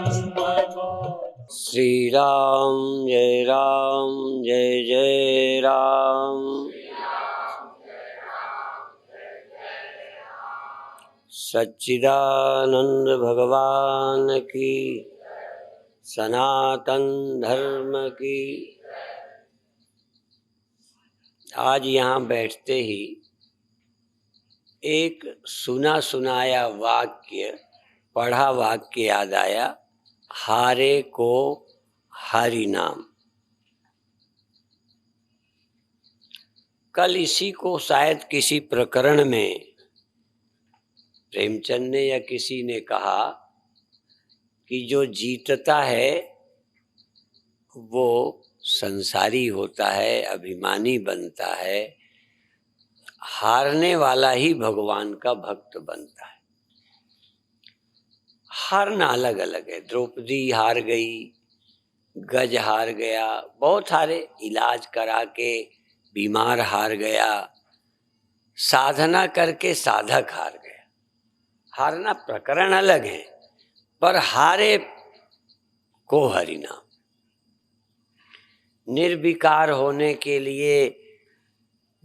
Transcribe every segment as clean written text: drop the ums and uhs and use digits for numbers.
श्री राम जय जय राम। सच्चिदानंद भगवान की, सनातन धर्म की। आज यहाँ बैठते ही एक सुना सुनाया वाक्य, पढ़ा वाक्य याद आया, हारे को हरि नाम। कल इसी को शायद किसी प्रकरण में प्रेमचंद ने या किसी ने कहा कि जो जीतता है वो संसारी होता है, अभिमानी बनता है, हारने वाला ही भगवान का भक्त बनता है। हारना अलग अलग है। द्रौपदी हार गई, गज हार गया, बहुत सारे इलाज करा के बीमार हार गया, साधना करके साधक हार गया। हारना प्रकरण अलग है, पर हारे को हरि नाम। निर्विकार होने के लिए,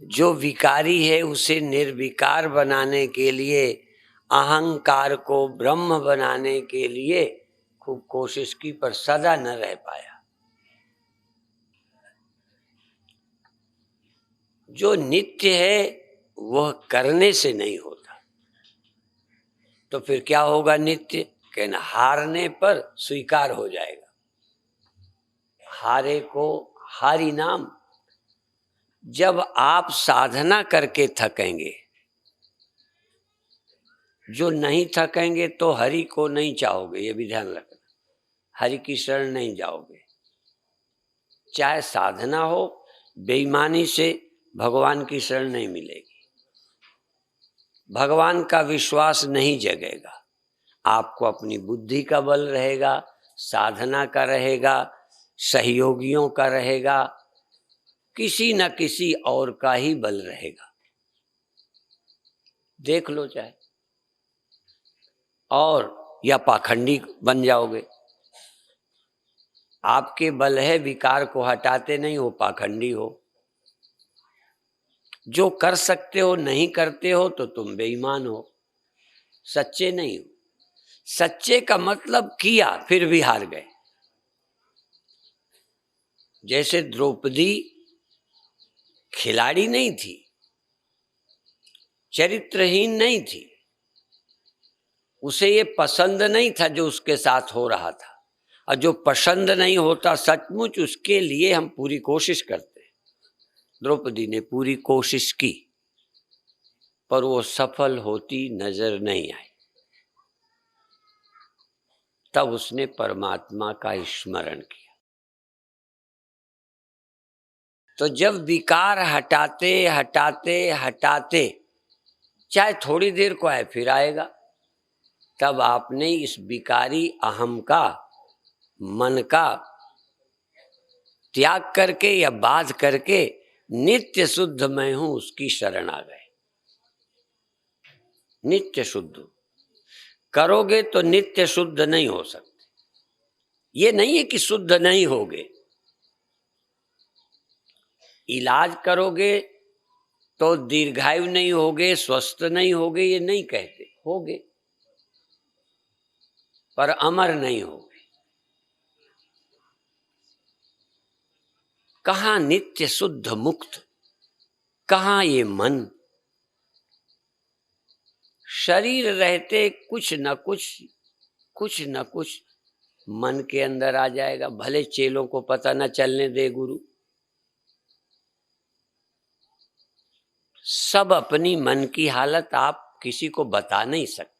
जो विकारी है उसे निर्विकार बनाने के लिए, अहंकार को ब्रह्म बनाने के लिए खूब कोशिश की, पर सदा न रह पाया। जो नित्य है वह करने से नहीं होता, तो फिर क्या होगा? नित्य कहना हारने पर स्वीकार हो जाएगा। हारे को हरि नाम। जब आप साधना करके थकेंगे, जो नहीं थकेंगे तो हरि को नहीं चाहोगे, ये भी ध्यान रखना। हरि की शरण नहीं जाओगे। चाहे साधना हो, बेईमानी से भगवान की शरण नहीं मिलेगी, भगवान का विश्वास नहीं जगेगा। आपको अपनी बुद्धि का बल रहेगा, साधना का रहेगा, सहयोगियों का रहेगा, किसी न किसी और का ही बल रहेगा। देख लो चाहे, और या पाखंडी बन जाओगे। आपके बल है, विकार को हटाते नहीं हो, पाखंडी हो। जो कर सकते हो नहीं करते हो तो तुम बेईमान हो, सच्चे नहीं हो। सच्चे का मतलब किया फिर भी हार गए। जैसे द्रौपदी खिलाड़ी नहीं थी, चरित्रहीन नहीं थी, उसे ये पसंद नहीं था जो उसके साथ हो रहा था। और जो पसंद नहीं होता सचमुच, उसके लिए हम पूरी कोशिश करते हैं। द्रौपदी ने पूरी कोशिश की, पर वो सफल होती नजर नहीं आई। तब उसने परमात्मा का स्मरण किया। तो जब विकार हटाते हटाते हटाते, चाहे थोड़ी देर को आए फिर आएगा, तब आपने इस विकारी अहम का, मन का त्याग करके या बाध करके नित्य शुद्ध मैं हूं उसकी शरण आ गए। नित्य शुद्ध करोगे तो नित्य शुद्ध नहीं हो सकते। ये नहीं है कि शुद्ध नहीं होगे। इलाज करोगे तो दीर्घायु नहीं होगे, स्वस्थ नहीं होगे, ये नहीं कहते, होगे पर अमर नहीं होगे। कहाँ नित्य शुद्ध मुक्त, कहाँ ये मन? शरीर रहते कुछ न कुछ मन के अंदर आ जाएगा। भले चेलों को पता न चलने दे गुरु, सब अपनी मन की हालत आप किसी को बता नहीं सकते,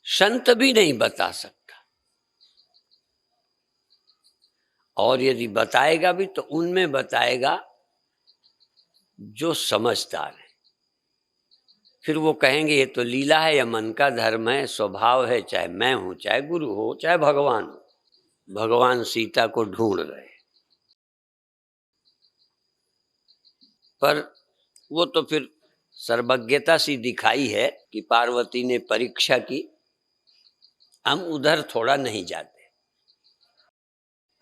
संत भी नहीं बता सकता। और यदि बताएगा भी तो उनमें बताएगा जो समझदार है। फिर वो कहेंगे ये तो लीला है या मन का धर्म है, स्वभाव है, चाहे मैं हूं, चाहे गुरु हो, चाहे भगवान हो। भगवान सीता को ढूंढ रहे, पर वो तो फिर सर्वज्ञता सी दिखाई है कि पार्वती ने परीक्षा की, हम उधर थोड़ा नहीं जाते।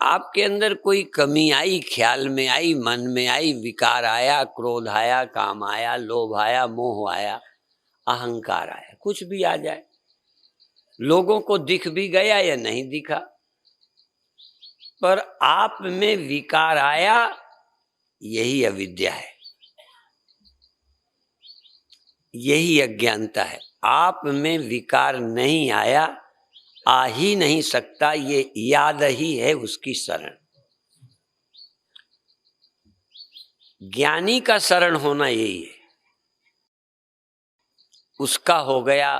आपके अंदर कोई कमी आई, ख्याल में आई, मन में आई, विकार आया, क्रोध आया, काम आया, लोभ आया, मोह आया, अहंकार आया, कुछ भी आ जाए, लोगों को दिख भी गया या नहीं दिखा, पर आप में विकार आया, यही अविद्या है, यही अज्ञानता है। आप में विकार नहीं आया, आ ही नहीं सकता, ये याद ही है उसकी शरण। ज्ञानी का शरण होना यही है, उसका हो गया,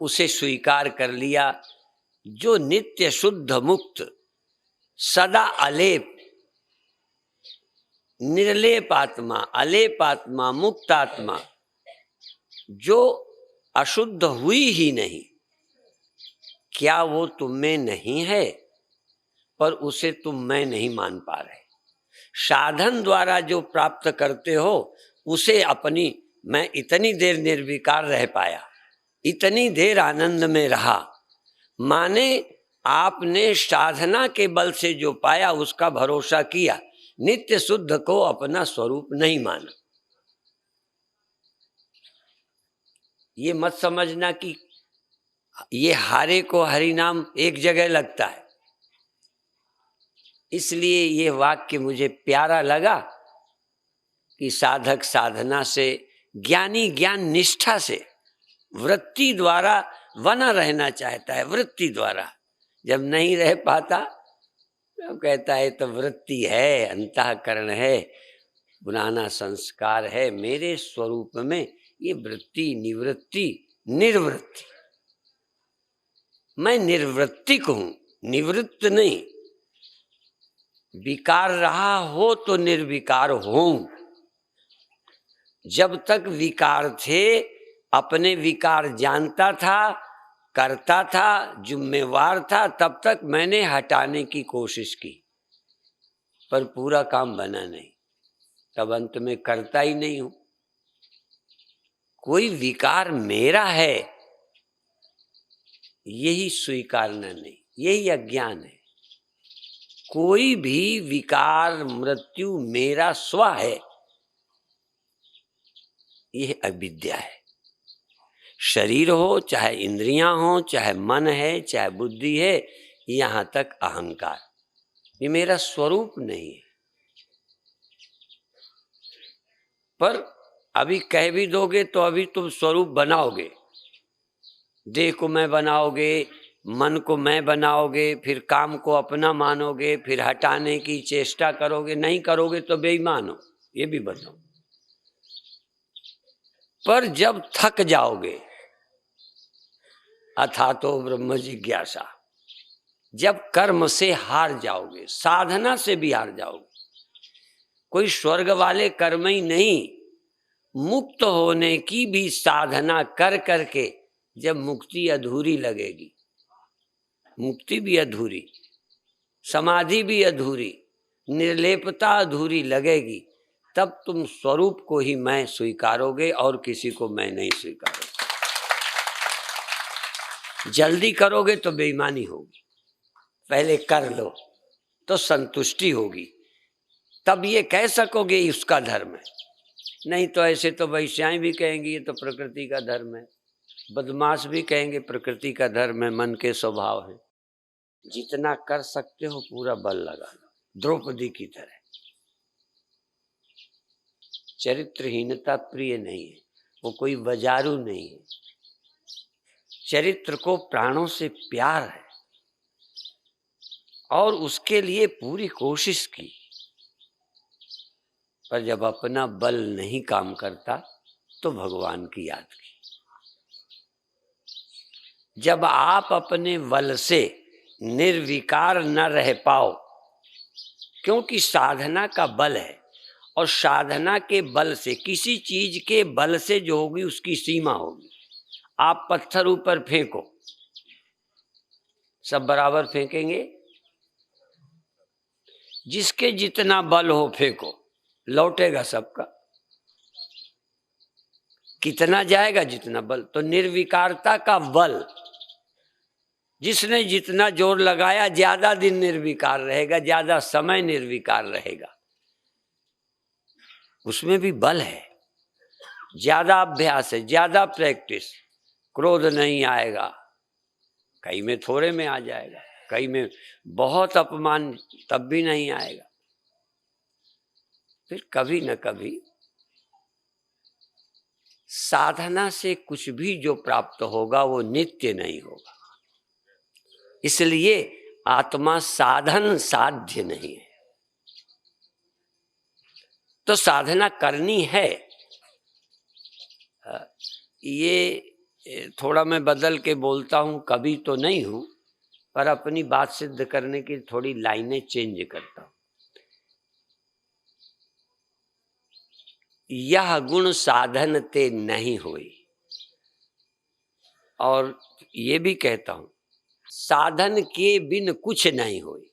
उसे स्वीकार कर लिया, जो नित्य शुद्ध मुक्त सदा अलेप निर्लेप आत्मा, अलेप आत्मा, मुक्त आत्मा, जो अशुद्ध हुई ही नहीं, क्या वो तुम में नहीं है? पर उसे तुम मैं नहीं मान पा रहे। साधन द्वारा जो प्राप्त करते हो उसे अपनी, मैं इतनी देर निर्विकार रह पाया, इतनी देर आनंद में रहा, माने आपने साधना के बल से जो पाया उसका भरोसा किया, नित्य शुद्ध को अपना स्वरूप नहीं माना। ये मत समझना कि ये हारे को हरि नाम एक जगह लगता है। इसलिए ये वाक्य मुझे प्यारा लगा कि साधक साधना से, ज्ञानी ज्ञान निष्ठा से, वृत्ति द्वारा बना रहना चाहता है। वृत्ति द्वारा जब नहीं रह पाता तब कहता है तो वृत्ति है, अंतःकरण है, पुराना संस्कार है, मेरे स्वरूप में ये वृत्ति, निवृत्ति, निर्वृत्ति, मैं निर्वृत्तिक हूं, निवृत्त नहीं। विकार रहा हो तो निर्विकार हूं। जब तक विकार थे अपने विकार जानता था, करता था, जिम्मेवार था, तब तक मैंने हटाने की कोशिश की, पर पूरा काम बना नहीं, तब अंत में करता ही नहीं हूं। कोई विकार मेरा है यही स्वीकारना नहीं, यही अज्ञान है। कोई भी विकार मृत्यु मेरा स्व है, यह अविद्या है। शरीर हो, चाहे इंद्रियां हो, चाहे मन है, चाहे बुद्धि है, यहां तक अहंकार, ये मेरा स्वरूप नहीं है। पर अभी कह भी दोगे तो अभी तुम स्वरूप बनाओगे, देह को मैं बनाओगे, मन को मैं बनाओगे, फिर काम को अपना मानोगे, फिर हटाने की चेष्टा करोगे, नहीं करोगे तो बेईमान हो, ये भी बताओ। पर जब थक जाओगे, अथातो ब्रह्म जिज्ञासा, जब कर्म से हार जाओगे, साधना से भी हार जाओगे, कोई स्वर्ग वाले कर्म ही नहीं, मुक्त होने की भी साधना कर करके जब मुक्ति अधूरी लगेगी, मुक्ति भी अधूरी, समाधि भी अधूरी, निर्लेपता अधूरी लगेगी, तब तुम स्वरूप को ही मैं स्वीकारोगे और किसी को मैं नहीं स्वीकारोगे। जल्दी करोगे तो बेईमानी होगी, पहले कर लो तो संतुष्टि होगी, तब ये कह सकोगे उसका धर्म है। नहीं तो ऐसे तो वैश्याएं भी कहेंगी ये तो प्रकृति का धर्म है, बदमाश भी कहेंगे प्रकृति का धर्म है, मन के स्वभाव है। जितना कर सकते हो पूरा बल लगा लो, द्रौपदी की तरह। चरित्रहीनता प्रिय नहीं है, वो कोई बाजारू नहीं है, चरित्र को प्राणों से प्यार है और उसके लिए पूरी कोशिश की, पर जब अपना बल नहीं काम करता तो भगवान की याद की। जब आप अपने बल से निर्विकार न रह पाओ, क्योंकि साधना का बल है और साधना के बल से, किसी चीज के बल से जो होगी उसकी सीमा होगी। आप पत्थर ऊपर फेंको, सब बराबर फेंकेंगे? जिसके जितना बल हो फेंको, लौटेगा सबका। कितना जाएगा? जितना बल। तो निर्विकारता का बल जिसने जितना जोर लगाया ज्यादा दिन निर्विकार रहेगा, ज्यादा समय निर्विकार रहेगा। उसमें भी बल है, ज्यादा अभ्यास है, ज्यादा प्रैक्टिस। क्रोध नहीं आएगा, कई में थोड़े में आ जाएगा, कई में बहुत अपमान तब भी नहीं आएगा। फिर कभी न कभी साधना से कुछ भी जो प्राप्त होगा वो नित्य नहीं होगा। इसलिए आत्मा साधन साध्य नहीं है। तो साधना करनी है। ये थोड़ा मैं बदल के बोलता हूं, कभी तो नहीं हूं, पर अपनी बात सिद्ध करने की थोड़ी लाइनें चेंज करता हूं। यह गुण साधन ते नहीं हुई, और ये भी कहता हूं साधन के बिन कुछ नहीं हुई।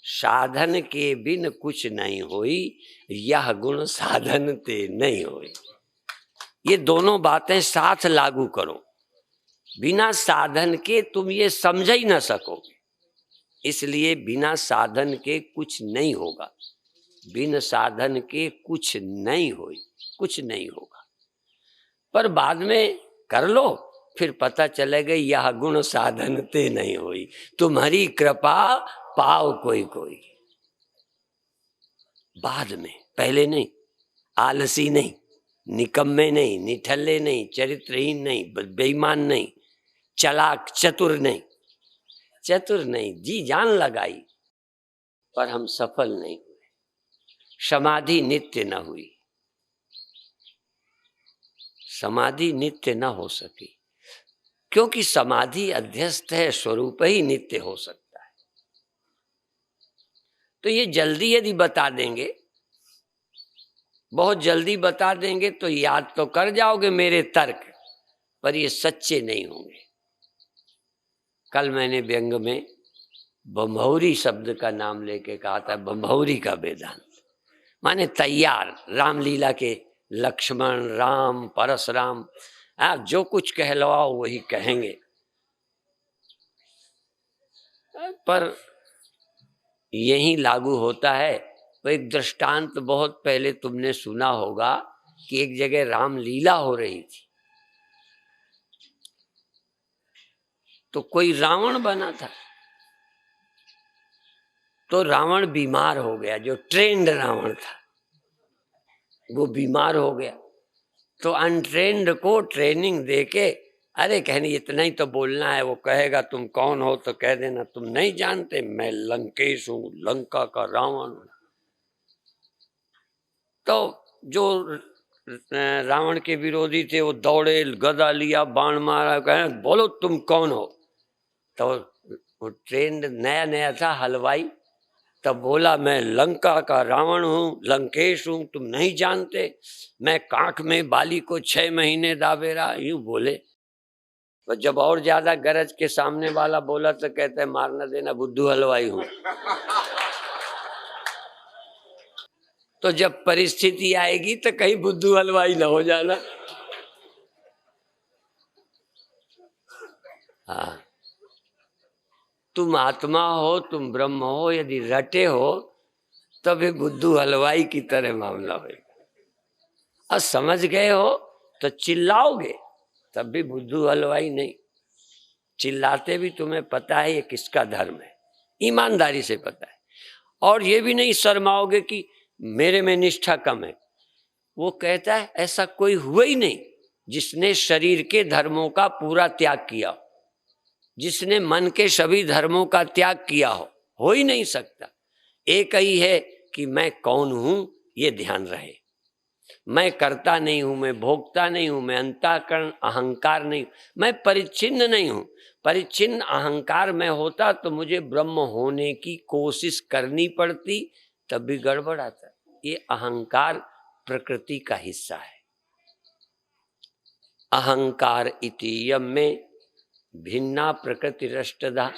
साधन के बिन कुछ नहीं हुई, यह गुण साधन ते नहीं हुई। ये दोनों बातें साथ लागू करो। बिना साधन के तुम ये समझ ही ना सकोगे, इसलिए बिना साधन के कुछ नहीं होगा। बिन साधन के कुछ नहीं होई, कुछ नहीं होगा। पर बाद में कर लो, फिर पता चलेगा यह गुण साधन ते नहीं हुई। तुम्हारी कृपा पाओ कोई कोई, बाद में, पहले नहीं। आलसी नहीं, निकम्मे नहीं, निठल्ले नहीं, चरित्रहीन नहीं, बेईमान नहीं, चालाक चतुर नहीं। चतुर नहीं, जी जान लगाई पर हम सफल नहीं हुए। समाधि नित्य न हुई, समाधि नित्य न हो सकी, क्योंकि समाधि अध्यस्त है, स्वरूप ही नित्य हो सकता है। तो ये जल्दी यदि बता देंगे, बहुत जल्दी बता देंगे तो याद तो कर जाओगे मेरे तर्क, पर ये सच्चे नहीं होंगे। कल मैंने व्यंग में बम्भौरी शब्द का नाम लेके कहा था, बम्भौरी का वेदांत माने तैयार। रामलीला के लक्ष्मण, राम, परशुराम, आप जो कुछ कहलवाओ वही कहेंगे। पर यही लागू होता है। तो एक दृष्टांत बहुत पहले तुमने सुना होगा कि एक जगह रामलीला हो रही थी, तो कोई रावण बना था। तो रावण बीमार हो गया, जो ट्रेंड रावण था वो बीमार हो गया। तो अनट्रेंड को ट्रेनिंग देके, अरे कहनी इतना ही तो बोलना है, वो कहेगा तुम कौन हो तो कह देना तुम नहीं जानते, मैं लंकेश हूं, लंका का रावण। तो जो रावण के विरोधी थे वो दौड़े, गदा लिया, बाण मारा, कहे बोलो तुम कौन हो। तो वो ट्रेंड नया नया था, हलवाई, तब बोला मैं लंका का रावण हूँ, लंकेश हूँ, तुम नहीं जानते, मैं कांख में बाली को 6 महीने दाबे रहा, यूं बोले। तो जब और ज्यादा गरज के सामने वाला बोला तो कहते हैं मार न देना, बुद्धू हलवाई हूँ। तो जब परिस्थिति आएगी तो कहीं बुद्धू हलवाई न हो जाना। हाँ, तुम आत्मा हो, तुम ब्रह्म हो, यदि रटे हो तभी बुद्धू हलवाई की तरह मामला होगा। और समझ गए हो तो चिल्लाओगे, तब भी बुद्धू हलवाई नहीं। चिल्लाते भी तुम्हें पता है ये किसका धर्म है, ईमानदारी से पता है। और ये भी नहीं शर्माओगे कि मेरे में निष्ठा कम है। वो कहता है ऐसा कोई हुआ ही नहीं जिसने शरीर के धर्मों का पूरा त्याग किया हो, जिसने मन के सभी धर्मों का त्याग किया हो ही नहीं सकता। एक ही है कि मैं कौन हूं, ये ध्यान रहे। मैं करता नहीं हूं, मैं भोगता नहीं हूं, मैं अंतःकरण अहंकार नहीं, मैं परिच्छिन्न नहीं हूं। परिच्छिन्न अहंकार में होता तो मुझे ब्रह्म होने की कोशिश करनी पड़ती, तब भी गड़बड़ आता। ये अहंकार प्रकृति का हिस्सा है। अहंकार इतीयम में भिन्ना प्रकृति रष्टदा,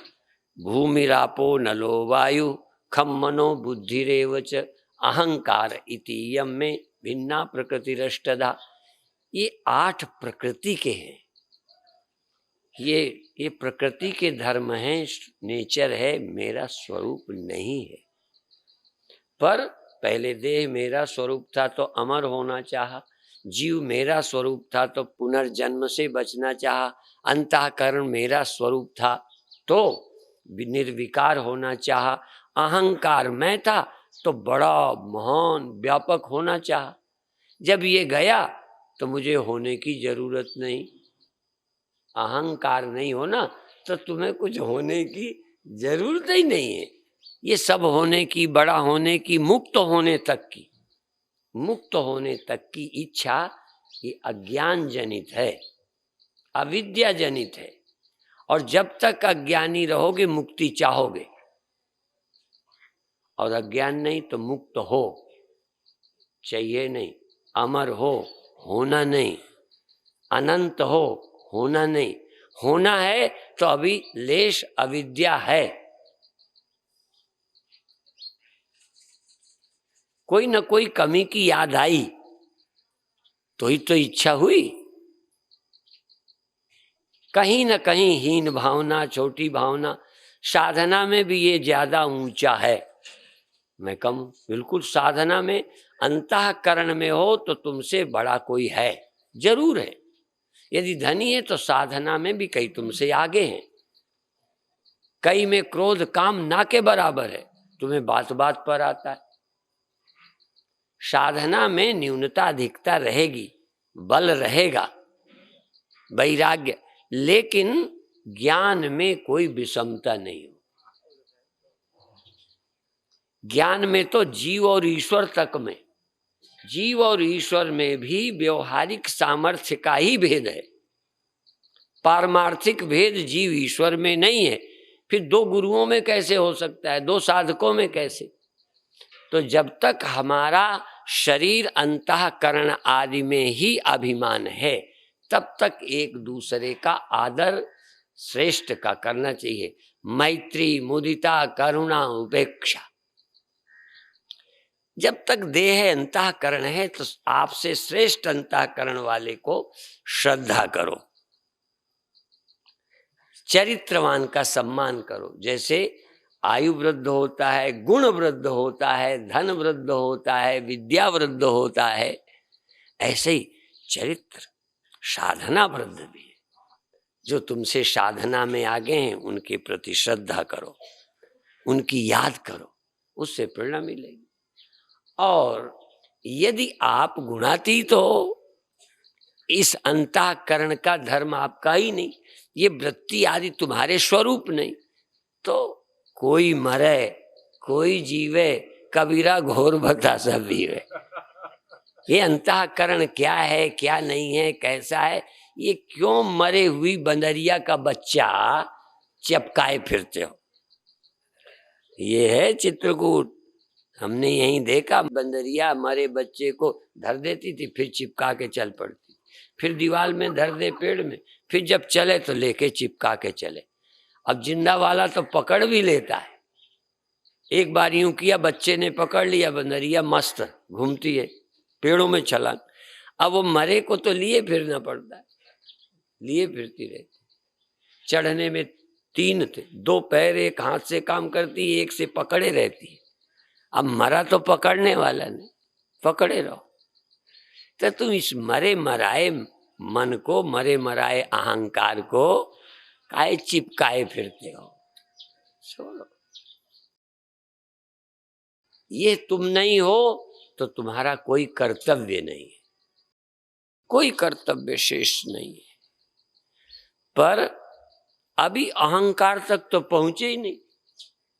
भूमिरापो नलो वायु खम मनो बुद्धिरेव च। अहंकार इतीयम में भिन्ना प्रकृति रष्टदा, ये 8 प्रकृति के हैं। ये प्रकृति के धर्म हैं, नेचर है, मेरा स्वरूप नहीं है। पर पहले देह मेरा स्वरूप था तो अमर होना चाहा, जीव मेरा स्वरूप था तो पुनर्जन्म से बचना चाहा, अंतःकरण मेरा स्वरूप था तो निर्विकार होना चाहा, अहंकार मैं था तो बड़ा महान व्यापक होना चाहा। जब ये गया तो मुझे होने की जरूरत नहीं। अहंकार नहीं होना तो तुम्हें कुछ होने की जरूरत ही नहीं है। ये सब होने की, बड़ा होने की, मुक्त होने तक की इच्छा ये अज्ञान जनित है, अविद्या जनित है। और जब तक अज्ञानी रहोगे मुक्ति चाहोगे, और अज्ञान नहीं तो मुक्त हो चाहिए नहीं, अमर हो होना नहीं, अनंत हो होना नहीं। होना है तो अभी लेश अविद्या है। कोई न कोई कमी की याद आई तो ही तो इच्छा हुई। कहीं न कहीं हीन भावना, छोटी भावना, साधना में भी ये ज्यादा ऊंचा है। मैं कम बिल्कुल साधना में, अंतःकरण में हो तो तुमसे बड़ा कोई है, जरूर है। यदि धनी है तो साधना में भी कई तुमसे आगे हैं। कई में क्रोध काम ना के बराबर है, तुम्हें बात बात पर आता है। साधना में न्यूनता अधिकता रहेगी, बल रहेगा, वैराग्य, लेकिन ज्ञान में कोई विषमता नहीं हो। ज्ञान में तो जीव और ईश्वर तक में, जीव और ईश्वर में भी व्यवहारिक सामर्थ्य का ही भेद है। पारमार्थिक भेद जीव ईश्वर में नहीं है। फिर दो गुरुओं में कैसे हो सकता है, दो साधकों में कैसे? तो जब तक हमारा शरीर अंतःकरण आदि में ही अभिमान है तब तक एक दूसरे का आदर श्रेष्ठ का करना चाहिए। मैत्री, मुदिता, करुणा, उपेक्षा। जब तक देह अंतःकरण है तो आपसे श्रेष्ठ अंतःकरण वाले को श्रद्धा करो, चरित्रवान का सम्मान करो। जैसे आयु वृद्ध होता है, गुण वृद्ध होता है, धन वृद्ध होता है, विद्या वृद्ध होता है, ऐसे ही चरित्र साधना वृद्ध भी है। जो तुमसे साधना में आगे हैं उनके प्रति श्रद्धा करो, उनकी याद करो, उससे प्रेरणा मिलेगी। और यदि आप गुणातीत हो, इस अंतःकरण का धर्म आपका ही नहीं, ये वृत्ति आदि तुम्हारे स्वरूप नहीं, तो कोई मरे कोई जीवे, कबीरा घोर बता सब जीवे। ये अंतःकरण क्या है, क्या नहीं है, कैसा है, ये क्यों मरे हुई बंदरिया का बच्चा चिपकाए फिरते हो? ये है चित्रकूट। हमने यहीं देखा, बंदरिया मरे बच्चे को धर देती थी, फिर चिपका के चल पड़ती, फिर दीवार में धर दे, पेड़ में, फिर जब चले तो लेके चिपका के चले। अब जिंदा वाला तो पकड़ भी लेता है। एक बार यूं किया, बच्चे ने पकड़ लिया, बंदरिया मस्त घूमती है पेड़ों में छलांग। अब वो मरे को तो लिए फिरना पड़ता है, लिए फिरती रहती। चढ़ने में तीन थे, दो पैर, एक हाथ से काम करती, एक से पकड़े रहती। अब मरा तो पकड़ने वाला नहीं, पकड़े रहो। तो तुम इस मरे मराए मन को, मरे मराए अहंकार को काहे चिपकाए फिरते हो? छोड़ो। ये तुम नहीं हो तो तुम्हारा कोई कर्तव्य नहीं है, कोई कर्तव्य शेष नहीं है। पर अभी अहंकार तक तो पहुंचे ही नहीं।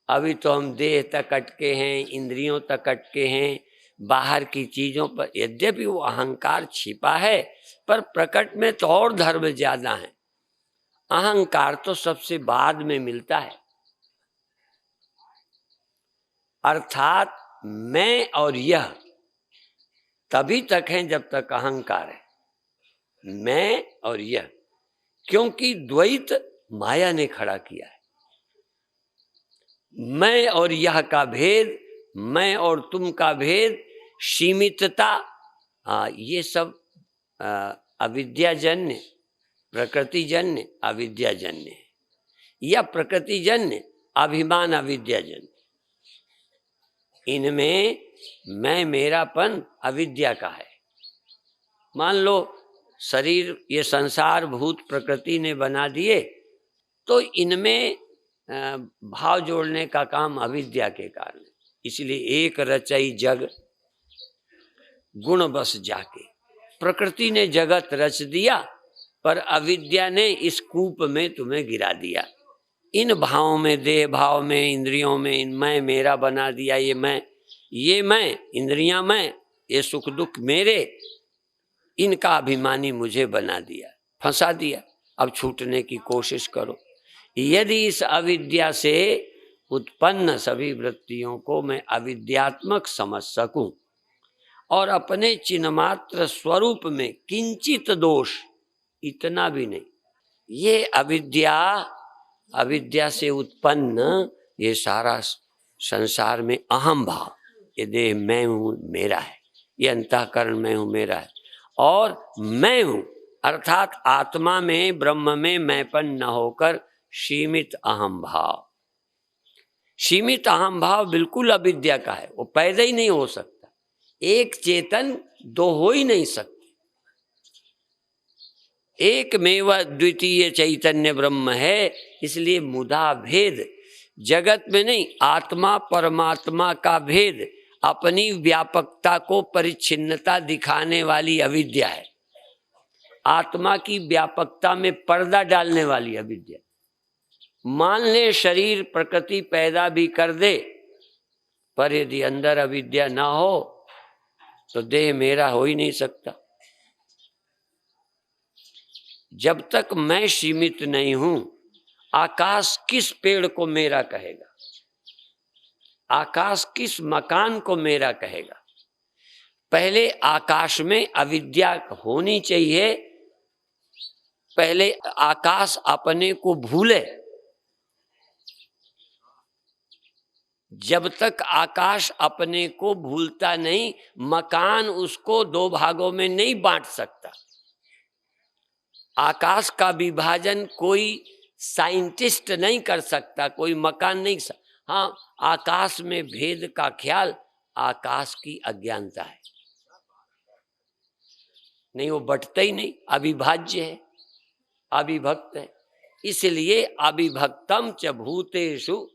अभी तो हम देह तक अटके हैं, इंद्रियों तक अटके हैं, बाहर की चीजों पर। यद्यपि वो अहंकार छिपा है पर प्रकट में तो और धर्म ज्यादा है। अहंकार तो सबसे बाद में मिलता है। अर्थात मैं और यह तभी तक है जब तक अहंकार है, मैं और यह, क्योंकि द्वैत माया ने खड़ा किया है। मैं और यह का भेद, मैं और तुम का भेद, सीमितता, ये सब अविद्याजन्य, प्रकृतिजन्य, अविद्याजन्य है। या प्रकृतिजन्य अभिमान अविद्याजन्य। इनमें मैं मेरापन अविद्या का है। मान लो शरीर ये संसार भूत प्रकृति ने बना दिए, तो इनमें भाव जोड़ने का काम अविद्या के कारण। इसलिए एक रचई जग गुण बस जाके, प्रकृति ने जगत रच दिया पर अविद्या ने इस कूप में तुम्हें गिरा दिया। इन भावों में, देह भाव में, इंद्रियों में, इन मैं मेरा बना दिया। ये मैं, इंद्रियां मैं, ये सुख दुख मेरे, इनका अभिमानी मुझे बना दिया, फंसा दिया। अब छूटने की कोशिश करो। यदि इस अविद्या से उत्पन्न सभी वृत्तियों को मैं अविद्यात्मक समझ सकूं और अपने चिन्मात्र स्वरूप में किंचित दोष, इतना भी नहीं, ये अविद्या से उत्पन्न ये सारा संसार में अहम भाव, ये देह मैं हूं मेरा है, ये अंतःकरण मैं हूं मेरा है, और मैं हूं अर्थात आत्मा में ब्रह्म में मैंपन न होकर सीमित अहम भाव। सीमित अहम भाव बिल्कुल अविद्या का है, वो पैदा ही नहीं हो सकता। एक चेतन दो हो ही नहीं सकते। एक मेव द्वितीय चैतन्य ब्रह्म है, इसलिए मुदा भेद जगत में नहीं, आत्मा परमात्मा का भेद अपनी व्यापकता को परिच्छिन्नता दिखाने वाली अविद्या है। आत्मा की व्यापकता में पर्दा डालने वाली अविद्या। मान ले शरीर प्रकृति पैदा भी कर दे, पर यदि अंदर अविद्या ना हो तो देह मेरा हो ही नहीं सकता। जब तक मैं सीमित नहीं हूं, आकाश किस पेड़ को मेरा कहेगा, आकाश किस मकान को मेरा कहेगा। पहले आकाश में अविद्या होनी चाहिए, पहले आकाश अपने को भूले। जब तक आकाश अपने को भूलता नहीं, मकान उसको दो भागों में नहीं बांट सकता। आकाश का विभाजन कोई साइंटिस्ट नहीं कर सकता, कोई मकान नहीं। हाँ, आकाश में भेद का ख्याल आकाश की अज्ञानता है, नहीं वो बंटता ही नहीं, अविभाज्य है, अविभक्त है। इसलिए अविभक्तम च भूतेषु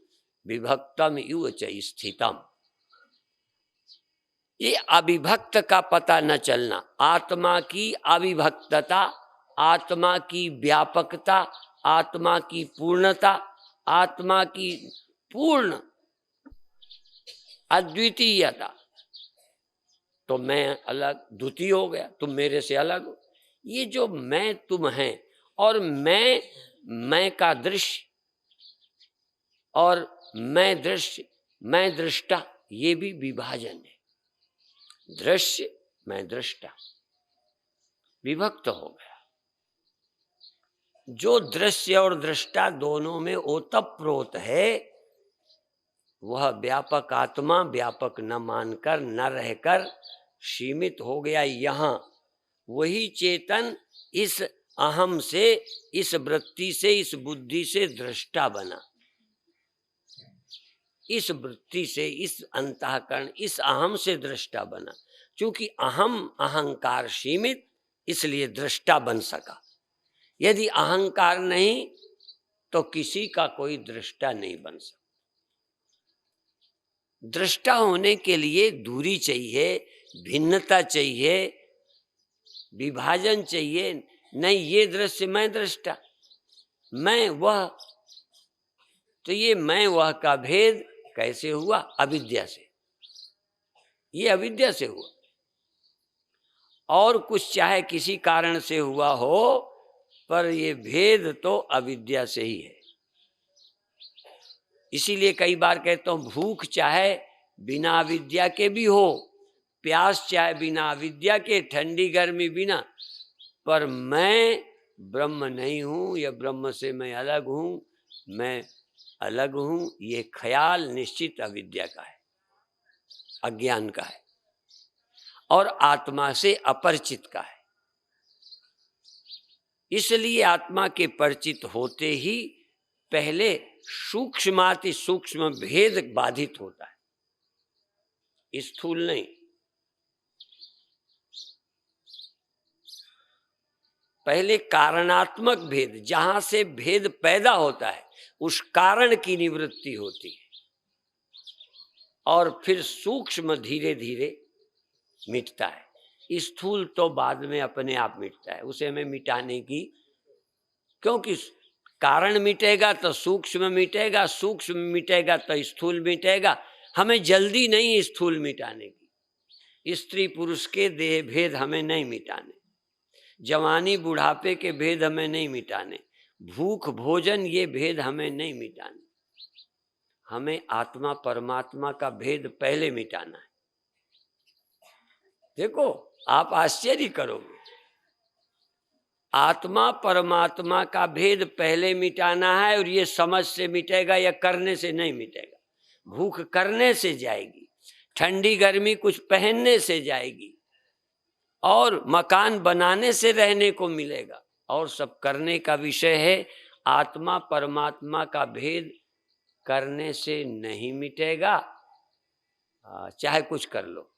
विभक्तम इव च स्थितम। ये अविभक्त का पता न चलना, आत्मा की अविभक्तता, आत्मा की व्यापकता, आत्मा की पूर्णता, आत्मा की पूर्ण अद्वितीयता। तो मैं अलग, द्वितीय हो गया, तुम मेरे से अलग हो। ये जो मैं तुम हैं और मैं का दृश्य और मैं दृश्य, मैं दृष्टा, ये भी विभाजन है। दृश्य मैं दृष्टा विभक्त हो गया। जो दृश्य और दृष्टा दोनों में ओतप्रोत है, वह व्यापक आत्मा व्यापक न मानकर न रहकर सीमित हो गया यहाँ। वही चेतन इस अहम से, इस वृत्ति से, इस बुद्धि से दृष्टा बना। इस वृत्ति से, इस अंतःकरण, इस अहम से दृष्टा बना। क्योंकि अहम अहंकार सीमित, इसलिए दृष्टा बन सका। यदि अहंकार नहीं तो किसी का कोई दृष्टा नहीं बन सकता। दृष्टा होने के लिए दूरी चाहिए, भिन्नता चाहिए, विभाजन चाहिए। नहीं, ये दृश्य मैं दृष्टा, मैं वह, तो ये मैं वह का भेद कैसे हुआ? अविद्या से। ये अविद्या से हुआ। और कुछ चाहे किसी कारण से हुआ हो, पर ये भेद तो अविद्या से ही है। इसीलिए कई बार कहता हूं, भूख चाहे बिना अविद्या के भी हो, प्यास चाहे बिना अविद्या के, ठंडी गर्मी बिना, पर मैं ब्रह्म नहीं हूं या ब्रह्म से मैं अलग हूं, मैं अलग हूं, ये ख्याल निश्चित अविद्या का है, अज्ञान का है और आत्मा से अपरिचित का है। इसलिए आत्मा के परिचित होते ही पहले सूक्ष्माति सूक्ष्म भेद बाधित होता है, स्थूल नहीं। पहले कारणात्मक भेद, जहां से भेद पैदा होता है उस कारण की निवृत्ति होती है, और फिर सूक्ष्म धीरे धीरे मिटता है। स्थूल तो बाद में अपने आप मिटता है, उसे हमें मिटाने की, क्योंकि कारण मिटेगा तो सूक्ष्म मिटेगा, सूक्ष्म मिटेगा तो स्थूल मिटेगा। हमें जल्दी नहीं स्थूल मिटाने की। स्त्री पुरुष के देह भेद हमें नहीं मिटाने, जवानी बुढ़ापे के भेद हमें नहीं मिटाने, भूख भोजन ये भेद हमें नहीं मिटाने। हमें आत्मा परमात्मा का भेद पहले मिटाना है। देखो, आप आश्चर्य करोगे, आत्मा परमात्मा का भेद पहले मिटाना है, और ये समझ से मिटेगा या करने से नहीं मिटेगा। भूख करने से जाएगी, ठंडी गर्मी कुछ पहनने से जाएगी, और मकान बनाने से रहने को मिलेगा, और सब करने का विषय है। आत्मा परमात्मा का भेद करने से नहीं मिटेगा, चाहे कुछ कर लो।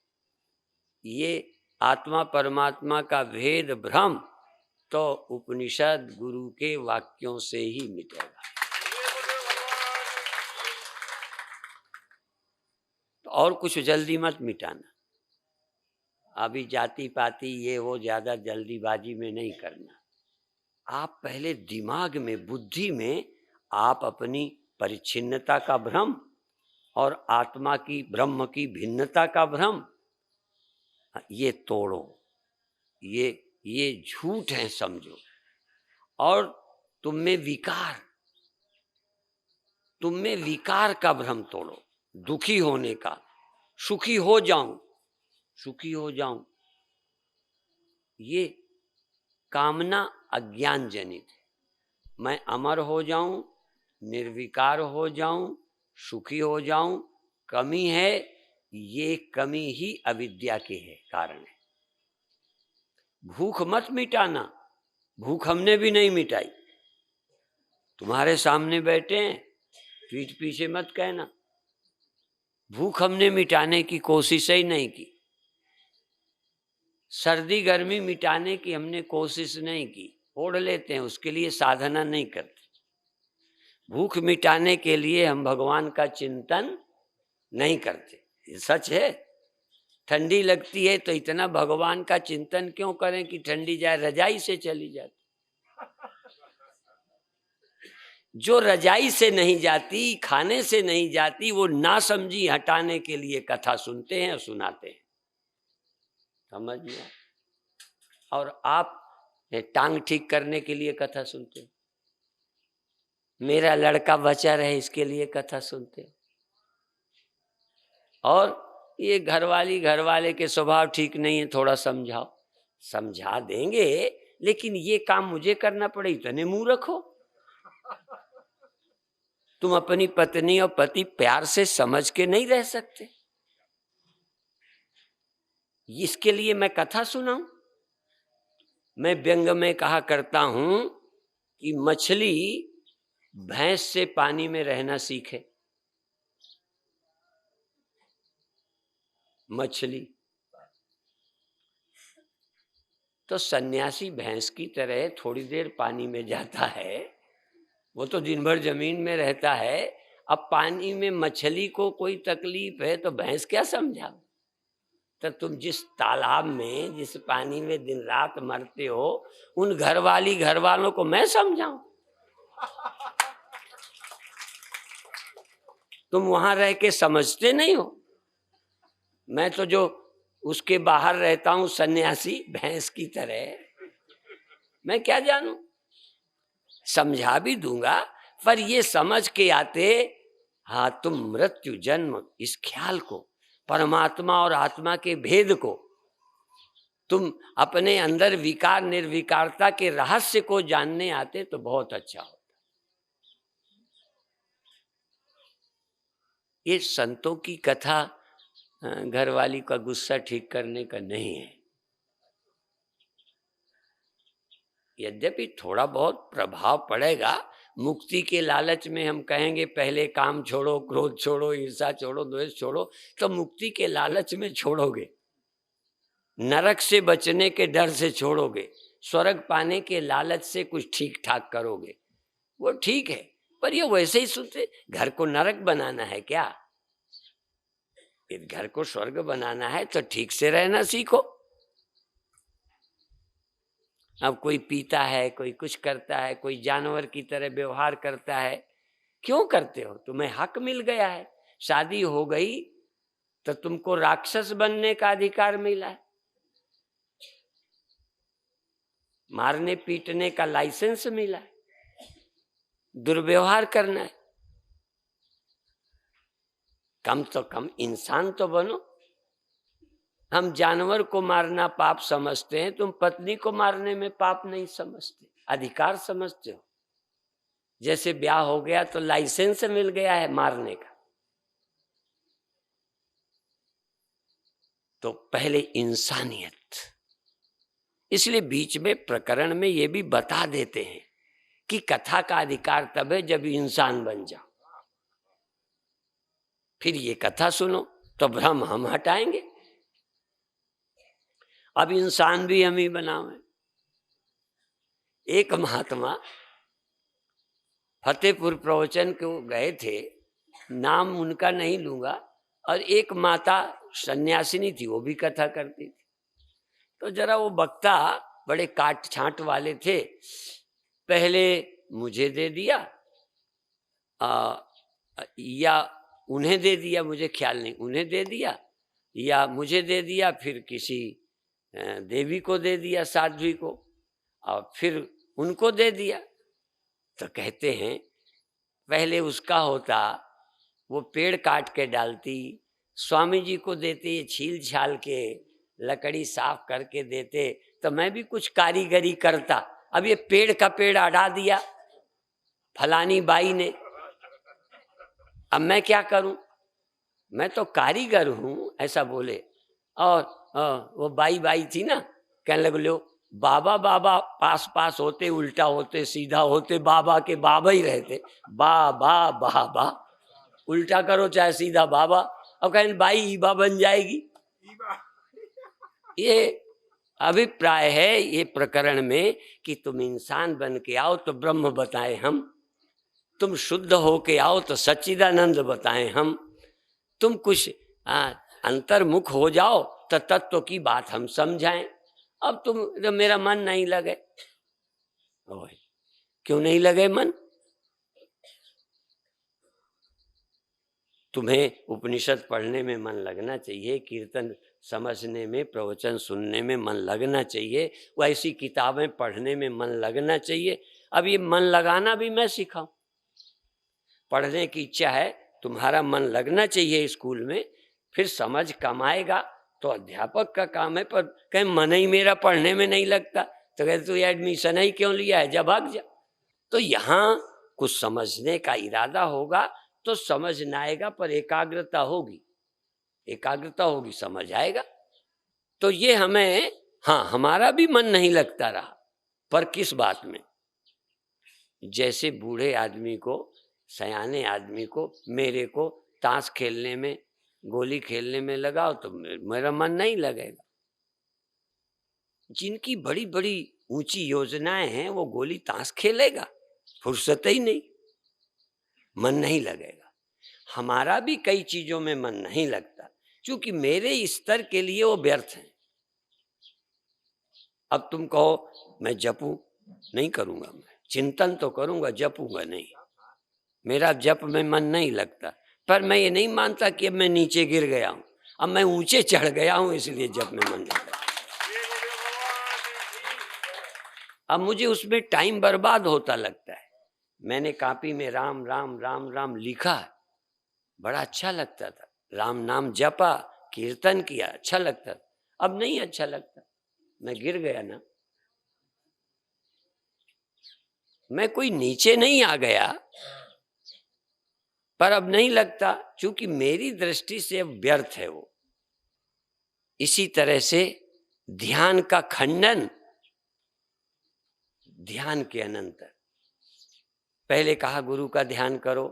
ये आत्मा परमात्मा का भेद भ्रम तो उपनिषद गुरु के वाक्यों से ही मिटेगा। तो और कुछ जल्दी मत मिटाना, अभी जाति पाति ये वो ज्यादा जल्दीबाजी में नहीं करना। आप पहले दिमाग में, बुद्धि में आप अपनी परिच्छिन्नता का भ्रम और आत्मा की, ब्रह्म की भिन्नता का भ्रम, ये तोड़ो। ये झूठ है समझो। और तुम में विकार का भ्रम तोड़ो, दुखी होने का, सुखी हो जाऊं, ये कामना अज्ञान जनित है। मैं अमर हो जाऊं, निर्विकार हो जाऊं, सुखी हो जाऊं, कमी है। ये कमी ही अविद्या के है, कारण है। भूख मत मिटाना, भूख हमने भी नहीं मिटाई। तुम्हारे सामने बैठे हैं, पीठ पीछे मत कहना। भूख हमने मिटाने की कोशिश ही नहीं की, सर्दी गर्मी मिटाने की हमने कोशिश नहीं की, ओढ़ लेते हैं, उसके लिए साधना नहीं करते। भूख मिटाने के लिए हम भगवान का चिंतन नहीं करते, ये सच है। ठंडी लगती है तो इतना भगवान का चिंतन क्यों करें कि ठंडी जाए, रजाई से चली जाती। जो रजाई से नहीं जाती, खाने से नहीं जाती, वो ना समझी हटाने के लिए कथा सुनते हैं और सुनाते हैं, समझ में। और आप टांग ठीक करने के लिए कथा सुनते हैं, मेरा लड़का बचा रहे इसके लिए कथा सुनते हैं। और ये घरवाले के स्वभाव ठीक नहीं है, थोड़ा समझाओ, समझा देंगे, लेकिन ये काम मुझे करना पड़े, इतने मुंह रखो। तुम अपनी पत्नी और पति प्यार से समझ के नहीं रह सकते, इसके लिए मैं कथा सुनाऊं? मैं व्यंग में कहा करता हूं कि मछली भैंस से पानी में रहना सीखे। मछली तो सन्यासी भैंस की तरह थोड़ी देर पानी में जाता है, वो तो दिन भर जमीन में रहता है। अब पानी में मछली को कोई तकलीफ है तो भैंस क्या समझा? तो तुम जिस तालाब में, जिस पानी में दिन रात मरते हो, उन घर वालों को मैं समझाऊं? तुम वहां रह के समझते नहीं हो। मैं तो जो उसके बाहर रहता हूं सन्यासी भैंस की तरह, मैं क्या जानूं? समझा भी दूंगा, पर ये समझ के आते, हाँ तुम मृत्यु जन्म इस ख्याल को, परमात्मा और आत्मा के भेद को, तुम अपने अंदर विकार निर्विकारता के रहस्य को जानने आते तो बहुत अच्छा होता। ये संतों की कथा घरवाली का गुस्सा ठीक करने का नहीं है। यद्यपि थोड़ा बहुत प्रभाव पड़ेगा, मुक्ति के लालच में हम कहेंगे पहले काम छोड़ो, क्रोध छोड़ो, ईर्षा छोड़ो, द्वेष छोड़ो, तो मुक्ति के लालच में छोड़ोगे, नरक से बचने के डर से छोड़ोगे, स्वर्ग पाने के लालच से कुछ ठीक ठाक करोगे, वो ठीक है। पर ये वैसे ही सुनते, घर को नरक बनाना है क्या? इस घर को स्वर्ग बनाना है तो ठीक से रहना सीखो। अब कोई पीता है, कोई कुछ करता है, कोई जानवर की तरह व्यवहार करता है, क्यों करते हो? तुम्हें हक मिल गया है, शादी हो गई तो तुमको राक्षस बनने का अधिकार मिला है, मारने पीटने का लाइसेंस मिला है, दुर्व्यवहार करना है, कम तो कम इंसान तो बनो। हम जानवर को मारना पाप समझते हैं, तुम पत्नी को मारने में पाप नहीं समझते, अधिकार समझते हो। जैसे ब्याह हो गया तो लाइसेंस मिल गया है मारने का, तो पहले इंसानियत। इसलिए बीच में प्रकरण में ये भी बता देते हैं कि कथा का अधिकार तब है जब इंसान बन जाओ, फिर ये कथा सुनो तो भ्रम हम हटाएंगे। अब इंसान भी हम ही बनावे। एक महात्मा फतेहपुर प्रवचन को गए थे, नाम उनका नहीं लूंगा, और एक माता सन्यासिनी थी, वो भी कथा करती थी। तो जरा वो वक्ता बड़े काट छांट वाले थे, पहले मुझे दे दिया या उन्हें दे दिया, मुझे ख्याल नहीं, उन्हें दे दिया या मुझे दे दिया, फिर किसी देवी को दे दिया, साध्वी को, और फिर उनको दे दिया। तो कहते हैं पहले उसका होता, वो पेड़ काट के डालती, स्वामी जी को देते, छील छाल के लकड़ी साफ करके देते, तो मैं भी कुछ कारीगरी करता। अब ये पेड़ का पेड़ अड़ा दिया फलानी बाई ने, अब मैं क्या करूं? मैं तो कारीगर हूं, ऐसा बोले। और वो बाई थी ना, कहने लगे लो बाबा बाबा पास पास होते, उल्टा होते, सीधा होते, बाबा के बाबा ही रहते, बाबा बाबा, उल्टा करो चाहे सीधा बाबा। अब कहें बाई ईबा बन जाएगी। ये अभिप्राय है ये प्रकरण में कि तुम इंसान बन के आओ तो ब्रह्म बताए हम, तुम शुद्ध हो के आओ तो सच्चिदानंद बताएं हम, तुम कुछ अंतर्मुख हो जाओ तो तत्व की बात हम समझाएं। अब तुम तो मेरा मन नहीं लगे, क्यों नहीं लगे मन? तुम्हें उपनिषद पढ़ने में मन लगना चाहिए, कीर्तन समझने में, प्रवचन सुनने में मन लगना चाहिए, वैसी किताबें पढ़ने में मन लगना चाहिए। अब ये मन लगाना भी मैं सिखाऊं? पढ़ने की इच्छा है, तुम्हारा मन लगना चाहिए स्कूल में, फिर समझ कमाएगा तो अध्यापक का काम है। पर कहीं मन ही मेरा पढ़ने में नहीं लगता, तो कहते तू एडमिशन ही क्यों लिया है, जब भाग जा। तो यहाँ कुछ समझने का इरादा होगा तो समझ न आएगा, पर एकाग्रता होगी, एकाग्रता होगी समझ आएगा। तो ये हमें, हाँ हमारा भी मन नहीं लगता रहा, पर किस बात में? जैसे बूढ़े आदमी को, सयाने आदमी को, मेरे को ताश खेलने में, गोली खेलने में लगाओ तो मेरा मन नहीं लगेगा। जिनकी बड़ी बड़ी ऊंची योजनाएं हैं वो गोली ताश खेलेगा, फुर्सत ही नहीं, मन नहीं लगेगा। हमारा भी कई चीजों में मन नहीं लगता, क्योंकि मेरे स्तर के लिए वो व्यर्थ है। अब तुम कहो मैं जपूं, नहीं करूंगा, मैं चिंतन तो करूंगा, जपूंगा नहीं, मेरा जप में मन नहीं लगता। पर मैं ये नहीं मानता कि अब मैं नीचे गिर गया हूं, अब मैं ऊंचे चढ़ गया हूं, इसलिए जप में मन नहीं लगता। अब मुझे उसमें टाइम बर्बाद होता लगता है। मैंने कॉपी में राम राम राम राम लिखा, बड़ा अच्छा लगता था, राम नाम जपा, कीर्तन किया, अच्छा लगता था। अब नहीं अच्छा लगता, मैं गिर गया ना। मैं कोई नीचे नहीं आ गया, पर अब नहीं लगता, क्योंकि मेरी दृष्टि से अब व्यर्थ है वो। इसी तरह से ध्यान का खंडन, ध्यान के अनंतर पहले कहा गुरु का ध्यान करो,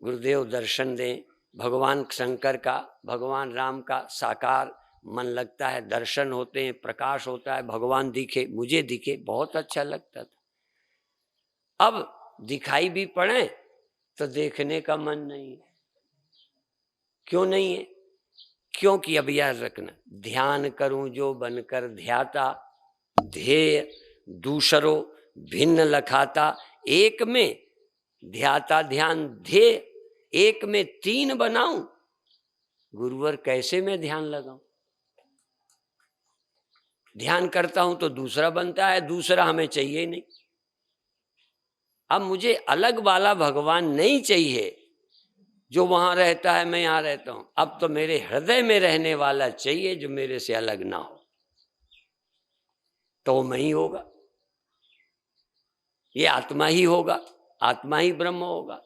गुरुदेव दर्शन दें, भगवान शंकर का, भगवान राम का साकार मन लगता है, दर्शन होते हैं, प्रकाश होता है, भगवान दिखे, मुझे दिखे, बहुत अच्छा लगता था। अब दिखाई भी पड़े तो देखने का मन नहीं है। क्यों नहीं है? क्योंकि अब याद रखना, ध्यान करूं जो बनकर ध्याता, ध्येय दूसरो भिन्न लखाता, एक में ध्याता ध्यान ध्येय, एक में तीन बनाऊं, गुरुवर कैसे मैं ध्यान लगाऊं? ध्यान करता हूं तो दूसरा बनता है, दूसरा हमें चाहिए नहीं। अब मुझे अलग वाला भगवान नहीं चाहिए जो वहां रहता है, मैं यहां रहता हूं। अब तो मेरे हृदय में रहने वाला चाहिए जो मेरे से अलग ना हो, तो मैं ही होगा, ये आत्मा ही होगा, आत्मा ही ब्रह्म होगा।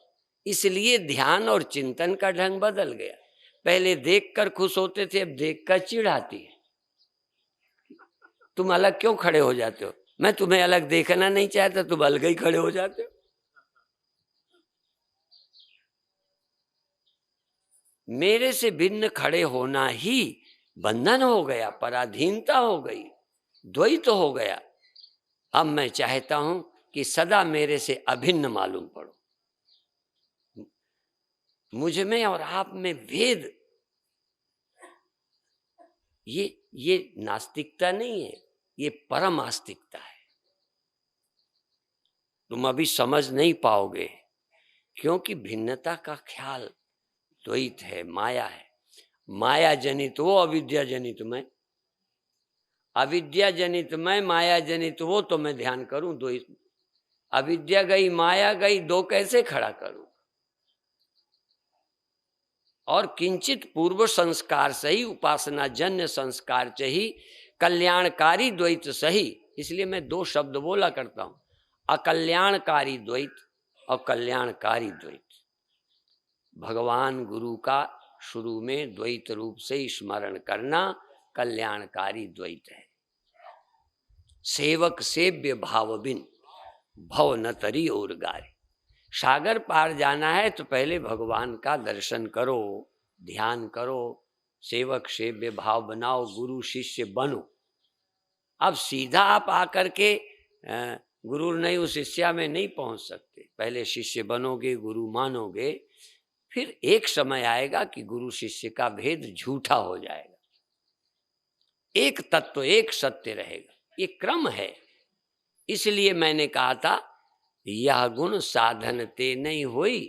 इसलिए ध्यान और चिंतन का ढंग बदल गया। पहले देखकर खुश होते थे, अब देखकर चिढ़ आती है। तुम अलग क्यों खड़े हो जाते हो? मैं तुम्हें अलग देखना नहीं चाहता, तुम अलग ही खड़े हो जाते हो। मेरे से भिन्न खड़े होना ही बंधन हो गया, पराधीनता हो गई, द्वैत हो गया। अब मैं चाहता हूं कि सदा मेरे से अभिन्न मालूम पड़ो, मुझ में और आप में भेद। ये नास्तिकता नहीं है, ये परम आस्तिकता है। तुम अभी समझ नहीं पाओगे, क्योंकि भिन्नता का ख्याल द्वैत है, माया है। माया जनित वो, अविद्या जनित मैं, अविद्या जनित मैं, माया जनित वो, तो मैं ध्यान करूं द्वैत। अविद्या गई, माया गई, दो कैसे खड़ा करूं? और किंचित पूर्व संस्कार सही, उपासना जन्य संस्कार चाहिए, कल्याणकारी द्वैत सही। इसलिए मैं दो शब्द बोला करता हूं, अकल्याणकारी द्वैत और कल्याणकारी द्वैत। भगवान गुरु का शुरू में द्वैत रूप से स्मरण करना कल्याणकारी द्वैत है। सेवक सेव्य भाव बिन भव न तरी और गारे। सागर पार जाना है तो पहले भगवान का दर्शन करो, ध्यान करो, सेवक सेव्य भाव बनाओ, गुरु शिष्य बनो। अब सीधा आप आकर के गुरु नहीं उस शिष्या में नहीं पहुंच सकते। पहले शिष्य बनोगे, गुरु मानोगे, फिर एक समय आएगा कि गुरु शिष्य का भेद झूठा हो जाएगा, एक तत्व एक सत्य रहेगा। ये क्रम है। इसलिए मैंने कहा था, यह गुण साधन ते नहीं हुई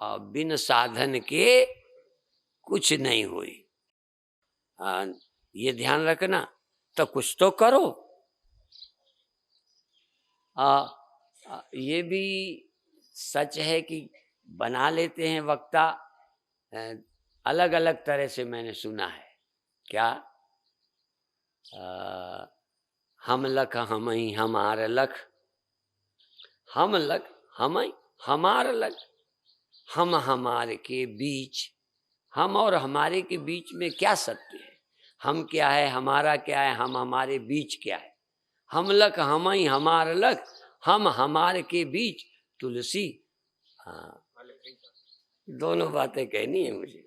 और बिन साधन के कुछ नहीं हुई। ये ध्यान रखना, तो कुछ तो करो। ये भी सच है कि बना लेते हैं वक्ता, अलग अलग तरह से मैंने सुना है। क्या हम लख हम ही हमार लख, हम लख हम ही हमार लख, हम हमारे के बीच, हम और हमारे के बीच में क्या सत्य है? हम क्या है, हमारा क्या है, हम हमारे बीच क्या है? हम लख हम ही हमार लख, हम हमारे के बीच तुलसी। हाँ, दोनों बातें कहनी है मुझे।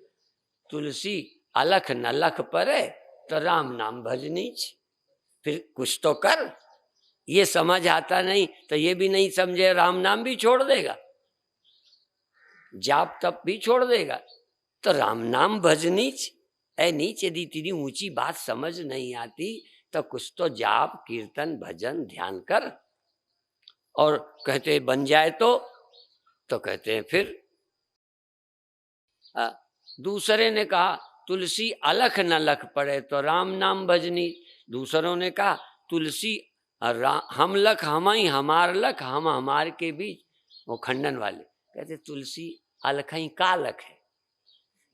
तुलसी अलख न लख परे, तो राम नाम भजनीच। फिर कुछ तो कर। ये समझ आता नहीं तो ये भी नहीं समझे, राम नाम भी छोड़ देगा, जाप तप भी छोड़ देगा, तो राम नाम भजनीच। ऐ नीच, यदि तेरी ऊंची बात समझ नहीं आती तो कुछ तो जाप कीर्तन भजन ध्यान कर। और कहते बन जाए तो कहते हैं फिर दूसरे ने कहा तुलसी अलख न लख पड़े तो राम नाम भजनी। दूसरों ने कहा तुलसी हम लख हम ही हमार लख, हम हमार के बीच। वो खंडन वाले कहते तुलसी अलख ही का लख है।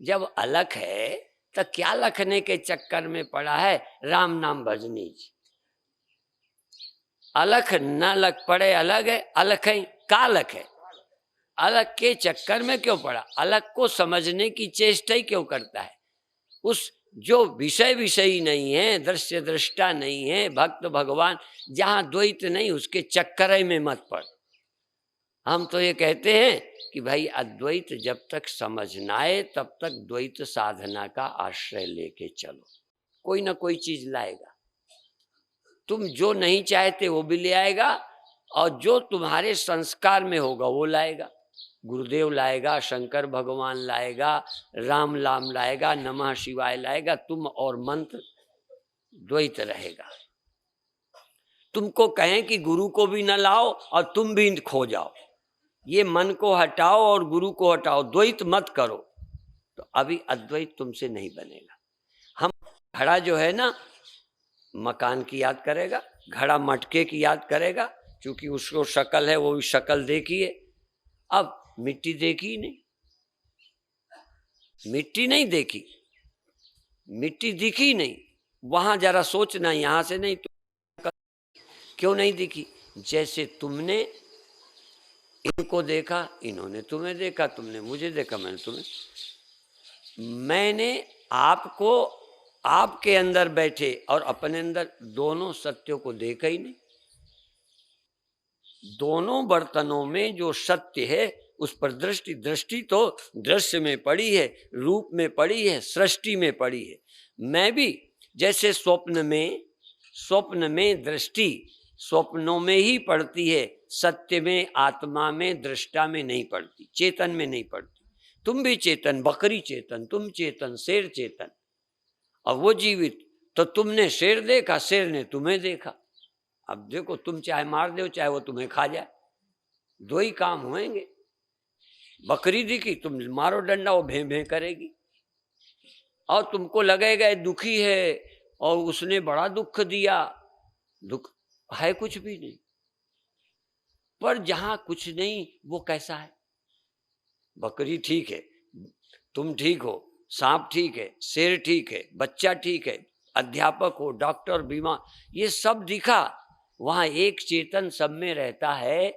जब अलख है तो क्या लखने के चक्कर में पड़ा है, राम नाम भजनी। अलख न लख पड़े अलग है, अलख ही का लख है। अलग के चक्कर में क्यों पड़ा? अलग को समझने की चेष्टा ही क्यों करता है? उस जो विषय विषयी नहीं है, दृश्य दृष्टा नहीं है, भक्त भगवान, जहां द्वैत नहीं, उसके चक्कर में मत पड़। हम तो ये कहते हैं कि भाई अद्वैत जब तक समझ ना आए तब तक द्वैत साधना का आश्रय लेके चलो, कोई ना कोई चीज लाएगा। तुम जो नहीं चाहते वो भी ले आएगा, और जो तुम्हारे संस्कार में होगा वो लाएगा। गुरुदेव लाएगा, शंकर भगवान लाएगा, राम नाम लाएगा, नमः शिवाय लाएगा, तुम और मंत्र द्वैत रहेगा। तुमको कहें कि गुरु को भी न लाओ और तुम भी खो जाओ, ये मन को हटाओ और गुरु को हटाओ, द्वैत मत करो, तो अभी अद्वैत तुमसे नहीं बनेगा। हम घड़ा जो है ना, मकान की याद करेगा, घड़ा मटके की याद करेगा, क्योंकि उसको शक्ल है, वो भी शक्ल देखी है। अब मिट्टी देखी नहीं, मिट्टी नहीं देखी, मिट्टी दिखी नहीं, वहां जरा सोचना, यहां से नहीं तो क्यों नहीं दिखी? जैसे तुमने इनको देखा, इन्होंने तुम्हें देखा, तुमने मुझे देखा, मैंने तुम्हें, मैंने आपको आपके अंदर बैठे और अपने अंदर दोनों सत्यों को देखा ही नहीं। दोनों बर्तनों में जो सत्य है उस पर दृष्टि, दृष्टि तो दृश्य में पड़ी है, रूप में पड़ी है, सृष्टि में पड़ी है। मैं भी जैसे स्वप्न में दृष्टि स्वप्नों में ही पड़ती है, सत्य में, आत्मा में, दृष्टा में नहीं पड़ती, चेतन में नहीं पड़ती। तुम भी चेतन, बकरी चेतन, तुम चेतन, शेर चेतन, और वो जीवित। तो तुमने शेर देखा, शेर ने तुम्हें देखा। अब देखो, तुम चाहे मार दो चाहे वो तुम्हें खा जाए, दो ही काम होंगे। बकरी दिखी, तुम मारो डंडा, वो भें भें करेगी, और तुमको लगेगा दुखी है और उसने बड़ा दुख दिया। दुख है कुछ भी नहीं, पर जहां कुछ नहीं वो कैसा है? बकरी ठीक है, तुम ठीक हो, सांप ठीक है, शेर ठीक है, बच्चा ठीक है, अध्यापक हो, डॉक्टर, बीमार, ये सब दिखा। वहां एक चेतन सब में रहता है,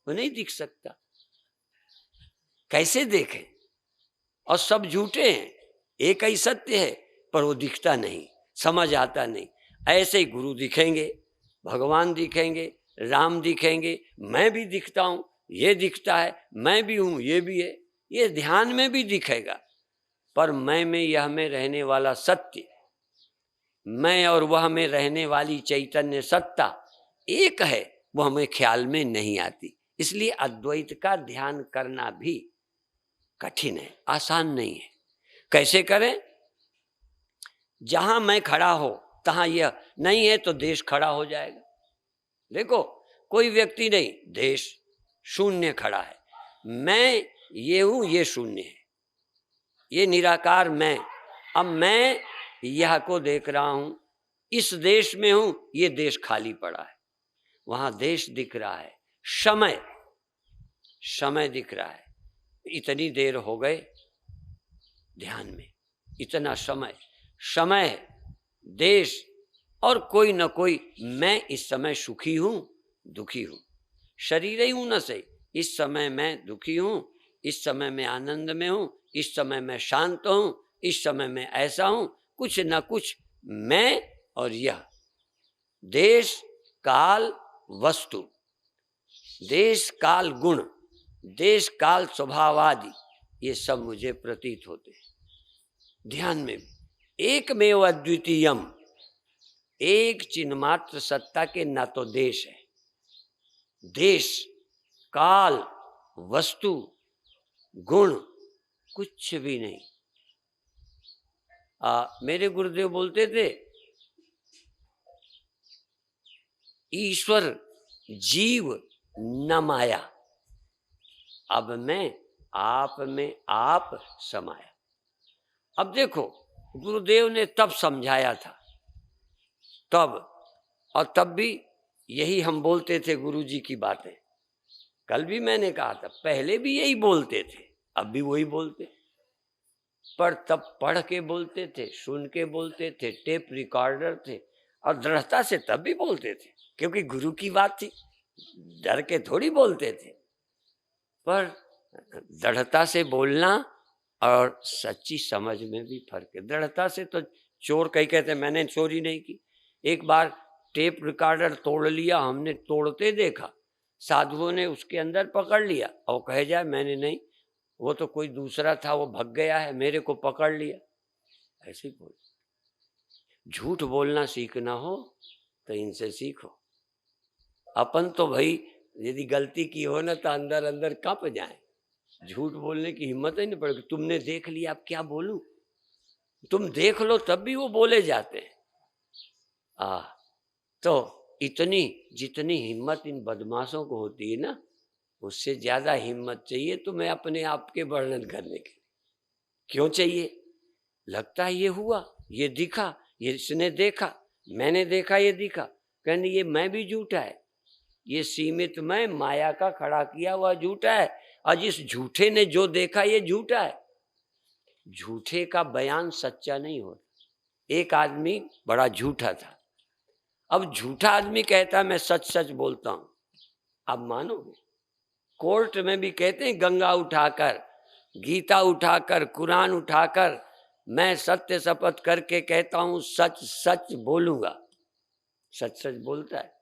वो नहीं दिख सकता। कैसे देखें? और सब झूठे हैं, एक ही सत्य है, पर वो दिखता नहीं, समझ आता नहीं। ऐसे ही गुरु दिखेंगे, भगवान दिखेंगे, राम दिखेंगे, मैं भी दिखता हूं, ये दिखता है, मैं भी हूं, ये भी है, ये ध्यान में भी दिखेगा। पर मैं में, यह में रहने वाला सत्य, मैं और वह में रहने वाली चैतन्य सत्ता एक है, वो हमें ख्याल में नहीं आती। इसलिए अद्वैत का ध्यान करना भी कठिन है, आसान नहीं है। कैसे करें? जहां मैं खड़ा हो तहां यह नहीं है तो देश खड़ा हो जाएगा। देखो, कोई व्यक्ति नहीं, देश शून्य खड़ा है। मैं ये हूं, ये शून्य है, ये निराकार मैं। अब मैं यह को देख रहा हूं, इस देश में हूं, ये देश खाली पड़ा है, वहां देश दिख रहा है, समय समय दिख रहा है। इतनी देर हो गए ध्यान में, इतना समय, समय है, देश, और कोई न कोई मैं इस समय सुखी हूं, दुखी हूं, शरीर ही हूं न सही, इस समय मैं दुखी हूं, इस समय मैं आनंद में हूं, इस समय मैं शांत हूं, इस समय मैं ऐसा हूं, कुछ न कुछ मैं और यह देश काल वस्तु, देश काल गुण, देश काल स्वभाव आदि, ये सब मुझे प्रतीत होते हैं। ध्यान में एकमेव अद्वितीयम, एक चिन्मात्र सत्ता के न तो देश है, देश काल वस्तु गुण कुछ भी नहीं। मेरे गुरुदेव बोलते थे, ईश्वर जीव न माया, अब मैं आप में आप समाया। अब देखो, गुरुदेव ने तब समझाया था, तब, और तब भी यही हम बोलते थे गुरु जी की बातें। कल भी मैंने कहा था, पहले भी यही बोलते थे, अब भी वही बोलते, पर तब पढ़ के बोलते थे, सुन के बोलते थे, टेप रिकॉर्डर थे, और दृढ़ता से तब भी बोलते थे, क्योंकि गुरु की बात थी, डर के थोड़ी बोलते थे। पर दृढ़ता से बोलना और सच्ची समझ में भी फर्क है। दृढ़ता से तो चोर कहीं कहते मैंने चोरी नहीं की। एक बार टेप रिकॉर्डर तोड़ लिया, हमने तोड़ते देखा, साधुओं ने उसके अंदर पकड़ लिया और कहे जाए मैंने नहीं, वो तो कोई दूसरा था, वो भग गया है, मेरे को पकड़ लिया, ऐसे ही बोल। झूठ बोलना सीखना हो तो इनसे सीखो। अपन तो भाई यदि गलती की हो ना तो अंदर अंदर कांप जाए, झूठ बोलने की हिम्मत ही नहीं पड़ेगी। तुमने देख लिया, अब क्या बोलूं? तुम देख लो तब भी वो बोले जाते हैं। तो इतनी जितनी हिम्मत इन बदमाशों को होती है ना, उससे ज्यादा हिम्मत चाहिए तुम्हें अपने आप के वर्णन करने के लिए। क्यों चाहिए? लगता है ये हुआ, ये दिखा, ये इसने देखा, मैंने देखा, ये दिखा, कहने ये मैं भी झूठा है, ये सीमित मैं माया का खड़ा किया हुआ झूठा है, और जिस झूठे ने जो देखा ये झूठा है। झूठे का बयान सच्चा नहीं होता। एक आदमी बड़ा झूठा था। अब झूठा आदमी कहता है मैं सच सच बोलता हूं, आप मानोगे? कोर्ट में भी कहते हैं गंगा उठाकर, गीता उठाकर, कुरान उठाकर, मैं सत्य शपथ करके कहता हूं सच सच बोलूंगा। सच सच बोलता है,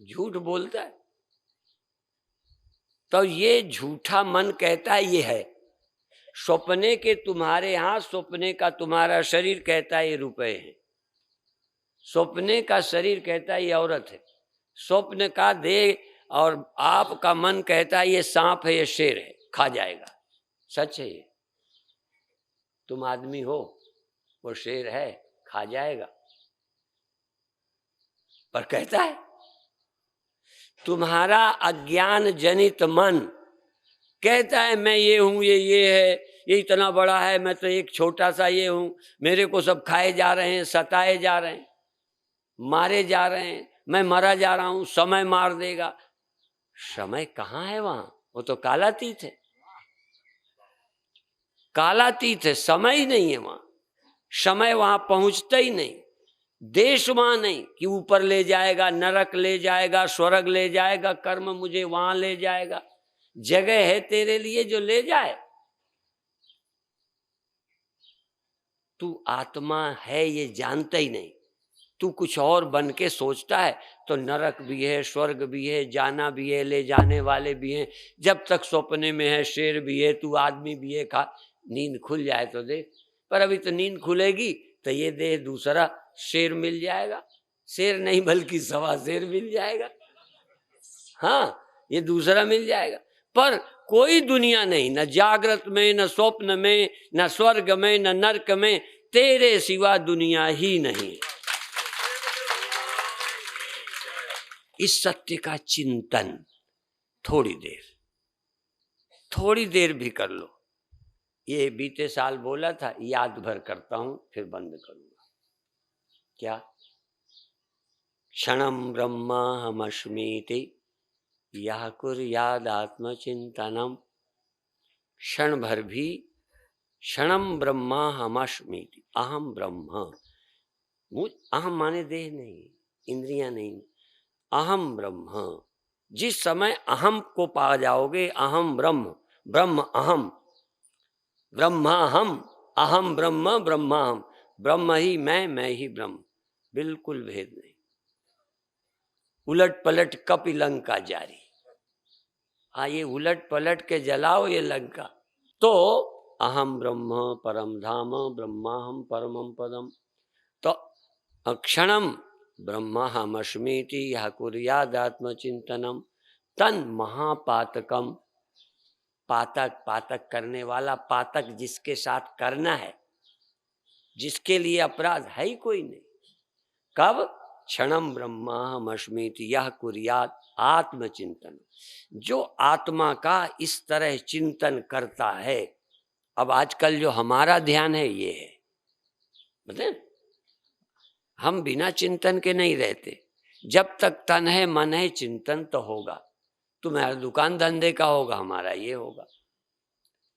झूठ बोलता है। तो ये झूठा मन कहता है ये है। सपने के तुम्हारे यहां, सपने का तुम्हारा शरीर कहता है ये रुपए है, सपने का शरीर कहता है ये औरत है, स्वप्न का देह और आपका मन कहता है ये सांप है, ये शेर है, खा जाएगा। सच है ये। तुम आदमी हो, वो शेर है, खा जाएगा। पर कहता है तुम्हारा अज्ञान जनित मन कहता है मैं ये हूं, ये है, ये इतना बड़ा है, मैं तो एक छोटा सा ये हूं, मेरे को सब खाए जा रहे हैं, सताए जा रहे हैं, मारे जा रहे हैं, मैं मरा जा रहा हूं, समय मार देगा। समय कहाँ है वहां? वो तो कालातीत है, कालातीत है, समय ही नहीं है वहां। समय वहां पहुंचता ही नहीं। देश वहां नहीं कि ऊपर ले जाएगा, नरक ले जाएगा, स्वर्ग ले जाएगा, कर्म मुझे वहां ले जाएगा। जगह है तेरे लिए जो ले जाए। तू आत्मा है ये जानता ही नहीं, तू कुछ और बन के सोचता है। तो नरक भी है, स्वर्ग भी है, जाना भी है, ले जाने वाले भी हैं। जब तक सपने में है शेर भी है, तू आदमी भी है, खा। नींद खुल जाए तो देख। पर अभी तो नींद खुलेगी तो ये देह दूसरा शेर मिल जाएगा, शेर नहीं बल्कि सवा शेर मिल जाएगा। हाँ, ये दूसरा मिल जाएगा। पर कोई दुनिया नहीं, न जागृत में, न स्वप्न में, न स्वर्ग में, न नरक में, तेरे सिवा दुनिया ही नहीं। इस सत्य का चिंतन थोड़ी देर भी कर लो। ये बीते साल बोला था, याद भर करता हूं फिर बंद करूंगा। क्या? क्षणम ब्रह्माहमस्मीति यह कुर्याद आत्मचिंतनम। क्षण भर भी क्षणम ब्रह्माहमस्मीति, अहम ब्रह्म। अहम माने देह नहीं, इंद्रियां नहीं, अहम ब्रह्म। जिस समय अहम को पा जाओगे, अहम ब्रह्म, ब्रह्म अहम, ब्रह्माहम, अहम ब्रह्म, ब्रह्माहम, ब्रह्म ही मैं ही ब्रह्म, बिल्कुल भेद नहीं। उलट पलट कपि लंका जारी। हाँ, ये उलट पलट के जलाओ ये लंका। तो अहम ब्रह्म परम धाम, ब्रह्माहम परमम पदम। तो क्षणम ब्रह्माहमस्मीति यह कुर्याद आत्मचिंतनम तन महापातकम। पातक, पातक करने वाला, पातक जिसके साथ करना है, जिसके लिए अपराध है ही कोई नहीं। कब? क्षणम ब्रह्माहमस्मीति यह कुर्यात आत्मचिंतन। जो आत्मा का इस तरह चिंतन करता है। अब आजकल जो हमारा ध्यान है ये है, मतलब हम बिना चिंतन के नहीं रहते। जब तक तन है, मन है, चिंतन तो होगा। तुम्हारा दुकान धंधे का होगा, हमारा ये होगा,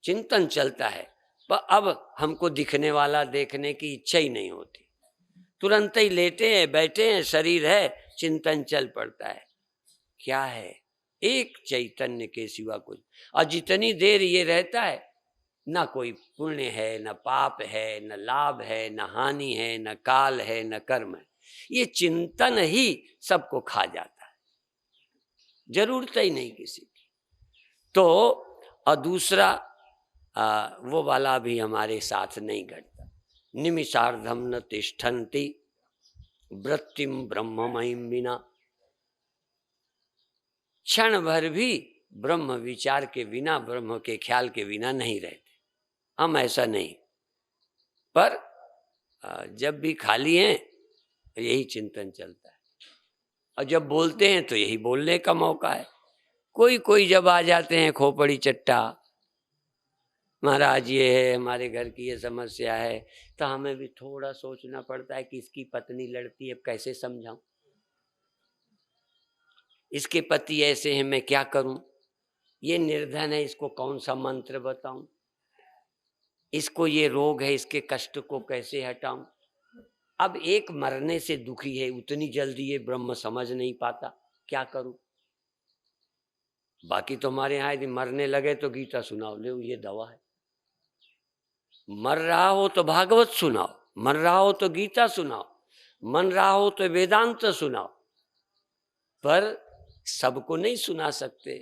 चिंतन चलता है। पर अब हमको दिखने वाला देखने की इच्छा ही नहीं होती। तुरंत ही लेटे हैं, बैठे हैं, शरीर है, चिंतन चल पड़ता है। क्या है? एक चैतन्य के सिवा कुछ। और जितनी देर ये रहता है, ना कोई पुण्य है, न पाप है, न लाभ है, न हानि है, न काल है, न कर्म है। ये चिंतन ही सबको खा जाता है, जरूरत ही नहीं किसी की। तो और दूसरा वो वाला भी हमारे साथ नहीं घटता। निमिषार्धम न तिष्ठन्ति वृत्तिम ब्रह्ममयीं विना। क्षण भर भी ब्रह्म विचार के बिना, ब्रह्म के ख्याल के बिना नहीं रहते। हम ऐसा नहीं, पर जब भी खाली हैं यही चिंतन चलता है, और जब बोलते हैं तो यही बोलने का मौका है। कोई कोई जब आ जाते हैं खोपड़ी चट्टा, महाराज ये है, हमारे घर की ये समस्या है, तो हमें भी थोड़ा सोचना पड़ता है कि इसकी पत्नी लड़ती है, अब कैसे समझाऊं, इसके पति ऐसे हैं, मैं क्या करूं, ये निर्धन है, इसको कौन सा मंत्र बताऊं, इसको ये रोग है, इसके कष्ट को कैसे हटाऊं। अब एक मरने से दुखी है, उतनी जल्दी ये ब्रह्म समझ नहीं पाता, क्या करूं। बाकी तो हमारे यहाँ यदि मरने लगे तो गीता सुनाओ, ले ये दवा है। मर रहा हो तो भागवत सुनाओ, मर रहा हो तो गीता सुनाओ, मन रहा हो तो वेदांत सुनाओ, पर सबको नहीं सुना सकते।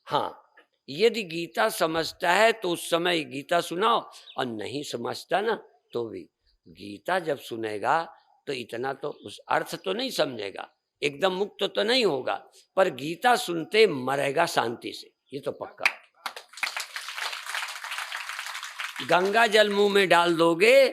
हाँ, यदि गीता समझता है तो उस समय गीता सुनाओ, और नहीं समझता ना तो भी गीता जब सुनेगा तो इतना तो उस अर्थ तो नहीं समझेगा, एकदम मुक्त तो नहीं होगा, पर गीता सुनते मरेगा शांति से, ये तो पक्का। गंगा जल मुंह में डाल दोगे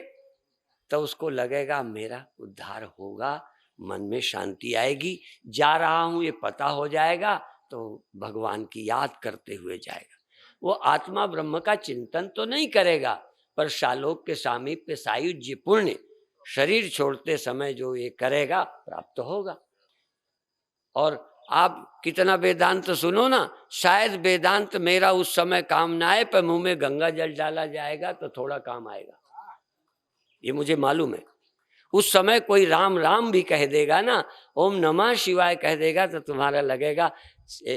तो उसको लगेगा मेरा उद्धार होगा, मन में शांति आएगी, जा रहा हूं ये पता हो जाएगा, तो भगवान की याद करते हुए जाएगा। वो आत्मा ब्रह्म का चिंतन तो नहीं करेगा, पर शालोक के सामीप्य सायुज्य पुण्य शरीर छोड़ते समय जो ये करेगा प्राप्त होगा। और आप कितना वेदांत सुनो ना, शायद वेदांत मेरा उस समय काम ना आए, पर मुंह में गंगा जल डाला जाएगा तो थोड़ा काम आएगा, ये मुझे मालूम है। उस समय कोई राम राम भी कह देगा ना, ओम नमः शिवाय कह देगा, तो तुम्हारा लगेगा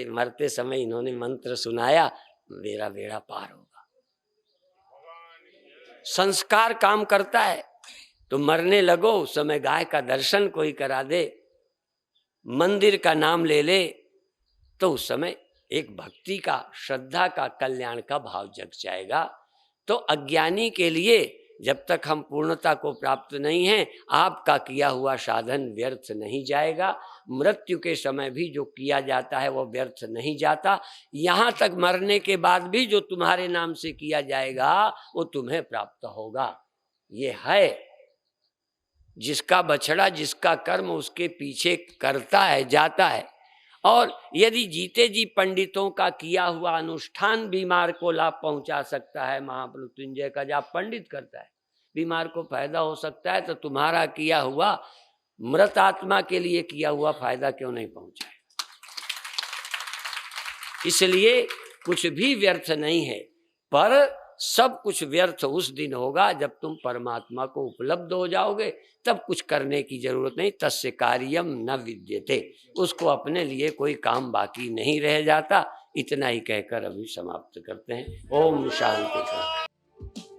मरते समय इन्होंने मंत्र सुनाया, मेरा बेड़ा पार होगा। संस्कार काम करता है। तो मरने लगो उस समय गाय का दर्शन कोई करा दे, मंदिर का नाम ले ले, तो उस समय एक भक्ति का, श्रद्धा का, कल्याण का भाव जग जाएगा। तो अज्ञानी के लिए जब तक हम पूर्णता को प्राप्त नहीं हैं, आपका किया हुआ साधन व्यर्थ नहीं जाएगा। मृत्यु के समय भी जो किया जाता है वो व्यर्थ नहीं जाता। यहाँ तक मरने के बाद भी जो तुम्हारे नाम से किया जाएगा वो तुम्हें प्राप्त होगा। ये है, जिसका बछड़ा जिसका कर्म उसके पीछे करता है, जाता है। और यदि जीते जी पंडितों का किया हुआ अनुष्ठान बीमार को लाभ पहुंचा सकता है, महामृत्युंजय का जाप पंडित करता है, बीमार को फायदा हो सकता है, तो तुम्हारा किया हुआ मृत आत्मा के लिए किया हुआ फायदा क्यों नहीं पहुंचाए। इसलिए कुछ भी व्यर्थ नहीं है, पर सब कुछ व्यर्थ उस दिन होगा जब तुम परमात्मा को उपलब्ध हो जाओगे, तब कुछ करने की जरूरत नहीं। तस्य कार्यम न विद्यते, उसको अपने लिए कोई काम बाकी नहीं रह जाता। इतना ही कहकर अभी समाप्त करते हैं। ओम शांति।